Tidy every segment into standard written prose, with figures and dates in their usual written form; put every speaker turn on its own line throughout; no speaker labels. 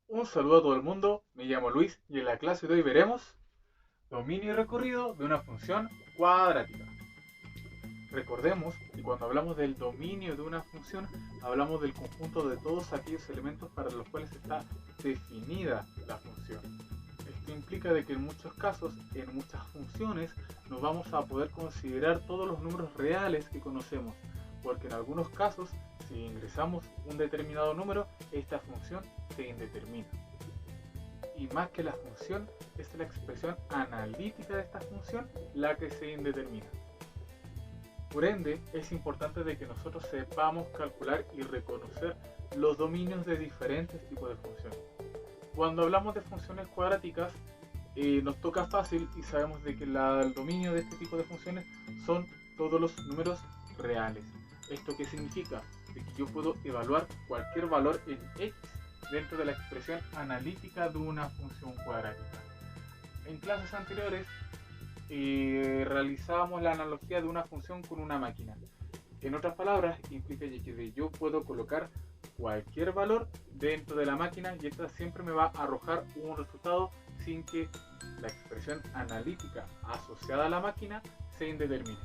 Un saludo a todo el mundo, me llamo Luis y en la clase de hoy veremos dominio y recorrido de una función cuadrática. Recordemos que cuando hablamos del dominio de una función, hablamos del conjunto de todos aquellos elementos para los cuales está definida la función. Esto implica de que en muchos casos, en muchas funciones, nos vamos a poder considerar todos los números reales que conocemos, porque en algunos casos, si ingresamos un determinado número, esta función se indetermina. Y más que la función, es la expresión analítica de esta función la que se indetermina. Por ende, es importante de que nosotros sepamos calcular y reconocer los dominios de diferentes tipos de funciones. Cuando hablamos de funciones cuadráticas, nos toca fácil y sabemos de que el dominio de este tipo de funciones son todos los números reales. ¿Esto qué significa? De que yo puedo evaluar cualquier valor en x dentro de la expresión analítica de una función cuadrática. En clases anteriores realizábamos la analogía de una función con una máquina. En otras palabras, implica que yo puedo colocar cualquier valor dentro de la máquina y esta siempre me va a arrojar un resultado sin que la expresión analítica asociada a la máquina se indetermine.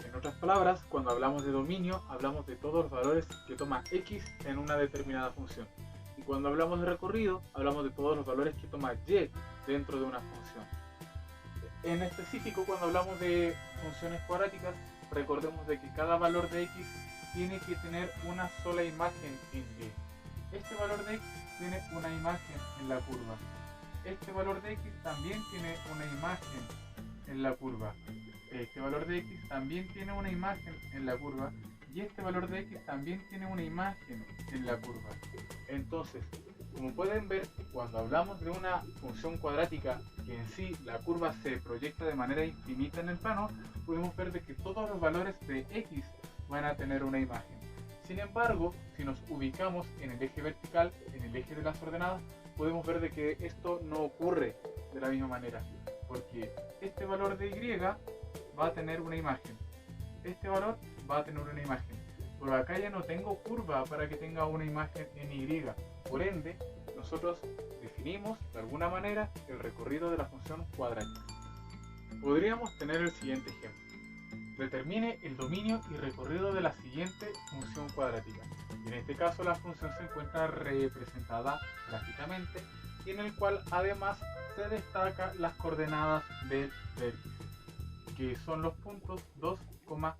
En otras palabras, cuando hablamos de dominio, hablamos de todos los valores que toma x en una determinada función. Y cuando hablamos de recorrido, hablamos de todos los valores que toma y dentro de una función. En específico, cuando hablamos de funciones cuadráticas, recordemos de que cada valor de x tiene que tener una sola imagen en y. Este valor de x tiene una imagen en la curva. Este valor de x también tiene una imagen en la curva. Este valor de x también tiene una imagen en la curva. Y este valor de x también tiene una imagen en la curva. Entonces, como pueden ver, cuando hablamos de una función cuadrática que en sí la curva se proyecta de manera infinita en el plano, podemos ver de que todos los valores de x van a tener una imagen. Sin embargo, si nos ubicamos en el eje vertical, en el eje de las ordenadas, podemos ver de que esto no ocurre de la misma manera, porque este valor de y va a tener una imagen, este valor va a tener una imagen, pero acá ya no tengo curva para que tenga una imagen en y, por ende nosotros definimos de alguna manera el recorrido de la función cuadrática. Podríamos tener el siguiente ejemplo: determine el dominio y recorrido de la siguiente función cuadrática. En este caso la función se encuentra representada gráficamente y en el cual además se destaca las coordenadas del vértice, que son los puntos 2,3.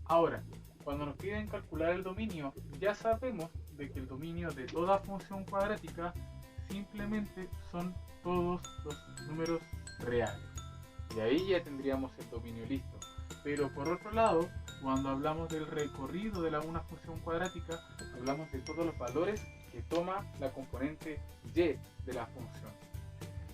Ahora, cuando nos piden calcular el dominio, ya sabemos de que el dominio de toda función cuadrática simplemente son todos los números reales. Y ahí ya tendríamos el dominio listo. Pero por otro lado, cuando hablamos del recorrido de una función cuadrática, hablamos de todos los valores que toma la componente y de la función.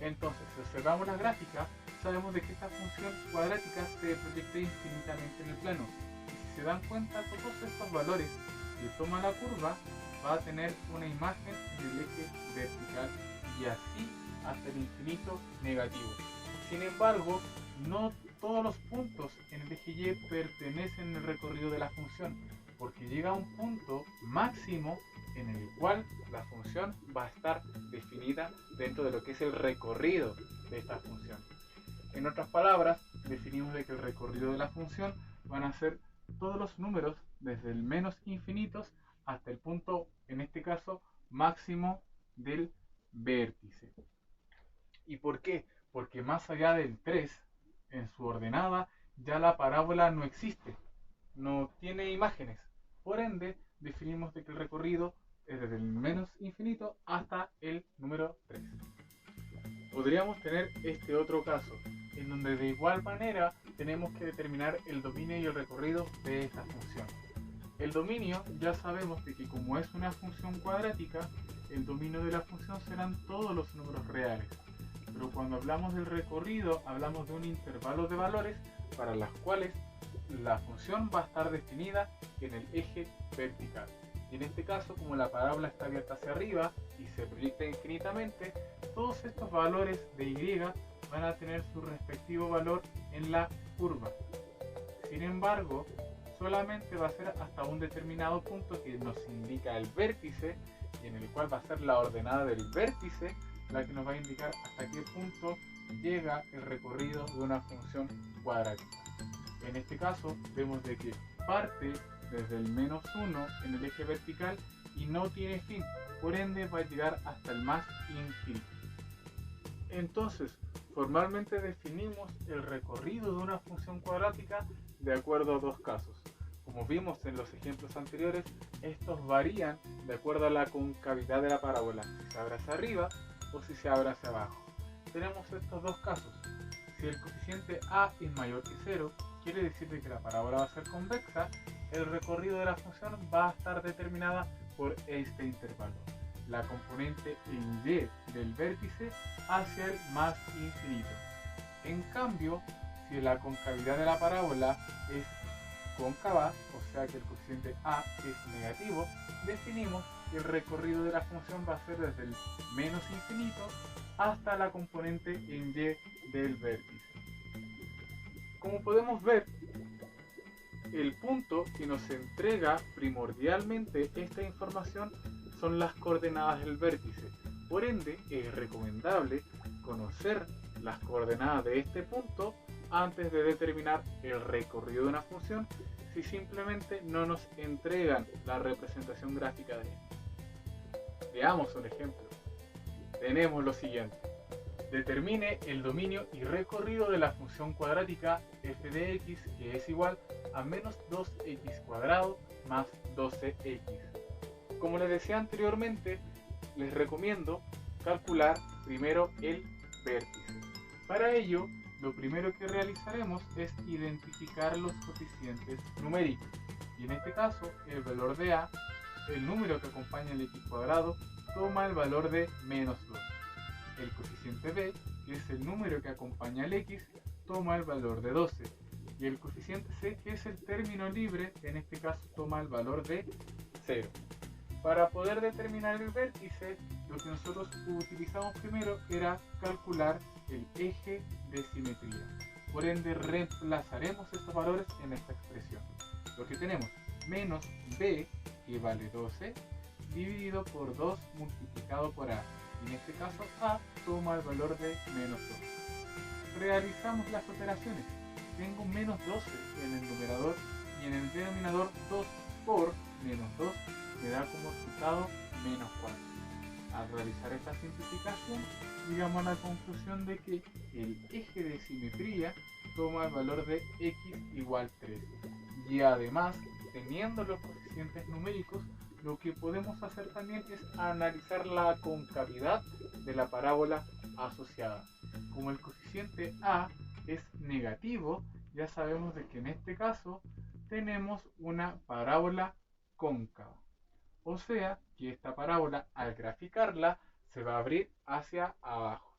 Entonces, si observamos la gráfica, sabemos de que esta función cuadrática se proyecta infinitamente en el plano. Y si se dan cuenta, todos estos valores que toma la curva va a tener una imagen en el eje vertical y así hasta el infinito negativo. Sin embargo, no todos los puntos en el eje y pertenecen al recorrido de la función, porque llega a un punto máximo en el cual la función va a estar definida dentro de lo que es el recorrido de esta función. En otras palabras, definimos de que el recorrido de la función van a ser todos los números desde el menos infinitos hasta el punto, en este caso, máximo del vértice. ¿Y por qué? Porque más allá del 3, en su ordenada, ya la parábola no existe, no tiene imágenes. Por ende, definimos de que el recorrido es desde el menos infinito hasta el número 3. Podríamos tener este otro caso, en donde de igual manera tenemos que determinar el dominio y el recorrido de esta función. El dominio ya sabemos de que como es una función cuadrática, el dominio de la función serán todos los números reales. Pero cuando hablamos del recorrido, hablamos de un intervalo de valores para las cuales la función va a estar definida en el eje vertical. Y en este caso, como la parábola está abierta hacia arriba y se proyecta infinitamente, todos estos valores de y van a tener su respectivo valor en la curva. Sin embargo, solamente va a ser hasta un determinado punto que nos indica el vértice y en el cual va a ser la ordenada del vértice la que nos va a indicar hasta qué punto llega el recorrido de una función cuadrática. En este caso vemos de que parte desde el -1 en el eje vertical y no tiene fin, por ende va a llegar hasta el más infinito. Entonces, formalmente definimos el recorrido de una función cuadrática de acuerdo a dos casos. Como vimos en los ejemplos anteriores, estos varían de acuerdo a la concavidad de la parábola, si se abre hacia arriba o si se abre hacia abajo. Tenemos estos dos casos. Si el coeficiente a es mayor que 0, quiere decir que la parábola va a ser convexa, el recorrido de la función va a estar determinada por este intervalo, la componente en y del vértice hacia el más infinito. En cambio, si la concavidad de la parábola es cóncava, o sea que el coeficiente a es negativo, definimos que el recorrido de la función va a ser desde el menos infinito hasta la componente en y del vértice. Como podemos ver, el punto que nos entrega primordialmente esta información son las coordenadas del vértice. Por ende, es recomendable conocer las coordenadas de este punto antes de determinar el recorrido de una función si simplemente no nos entregan la representación gráfica de esta. Veamos un ejemplo. Tenemos lo siguiente. Determine el dominio y recorrido de la función cuadrática f de x, que es igual a menos 2x² más 12x. Como les decía anteriormente, les recomiendo calcular primero el vértice. Para ello, lo primero que realizaremos es identificar los coeficientes numéricos. Y en este caso, el valor de a, el número que acompaña el x², toma el valor de menos 2. El coeficiente b, que es el número que acompaña al x, toma el valor de 12. Y el coeficiente c, que es el término libre, en este caso toma el valor de 0. Para poder determinar el vértice, lo que nosotros utilizamos primero era calcular el eje de simetría. Por ende, reemplazaremos estos valores en esta expresión. Lo que tenemos, menos b, que vale 12, dividido por 2 multiplicado por a. En este caso, a toma el valor de menos 2. Realizamos las operaciones. Tengo menos 12 en el numerador y en el denominador 2 por menos 2 me da como resultado menos 4. Al realizar esta simplificación, llegamos a la conclusión de que el eje de simetría toma el valor de x igual 3. Y además, teniendo los coeficientes numéricos, lo que podemos hacer también es analizar la concavidad de la parábola asociada. Como el coeficiente a es negativo, ya sabemos de que en este caso tenemos una parábola cóncava. O sea que esta parábola, al graficarla, se va a abrir hacia abajo.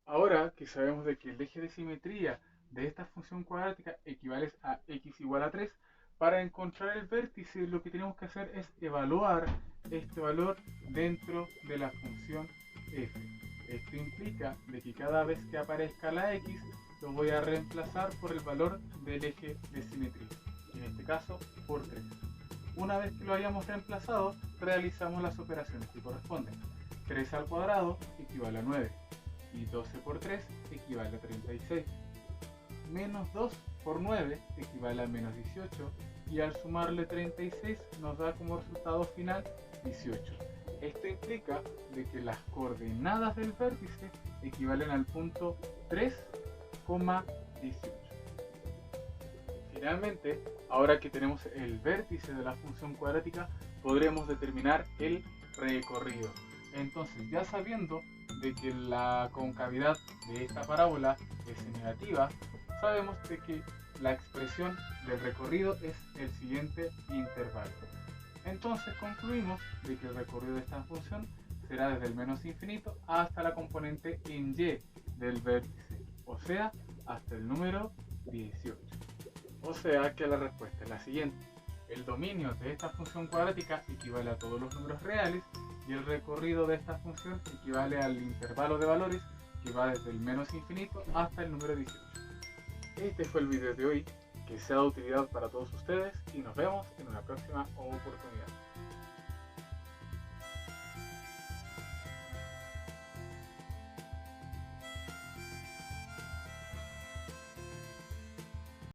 Ahora que sabemos de que el eje de simetría de esta función cuadrática equivale a x igual a 3, para encontrar el vértice lo que tenemos que hacer es evaluar este valor dentro de la función f. Esto implica de que cada vez que aparezca la x, lo voy a reemplazar por el valor del eje de simetría, en este caso por 3. Una vez que lo hayamos reemplazado, realizamos las operaciones que corresponden. 3 al cuadrado equivale a 9 y 12 por 3 equivale a 36. Menos 2 por 9 equivale a menos 18 y al sumarle 36 nos da como resultado final 18. Esto implica de que las coordenadas del vértice equivalen al punto 3,18. Finalmente, ahora que tenemos el vértice de la función cuadrática, podremos determinar el recorrido. Entonces, ya sabiendo de que la concavidad de esta parábola es negativa, sabemos de que la expresión del recorrido es el siguiente intervalo. Entonces concluimos de que el recorrido de esta función será desde el menos infinito hasta la componente en y del vértice, o sea, hasta el número 18. O sea que la respuesta es la siguiente. El dominio de esta función cuadrática equivale a todos los números reales y el recorrido de esta función equivale al intervalo de valores que va desde el menos infinito hasta el número 18. Este fue el video de hoy, que sea de utilidad para todos ustedes y nos vemos en una próxima oportunidad.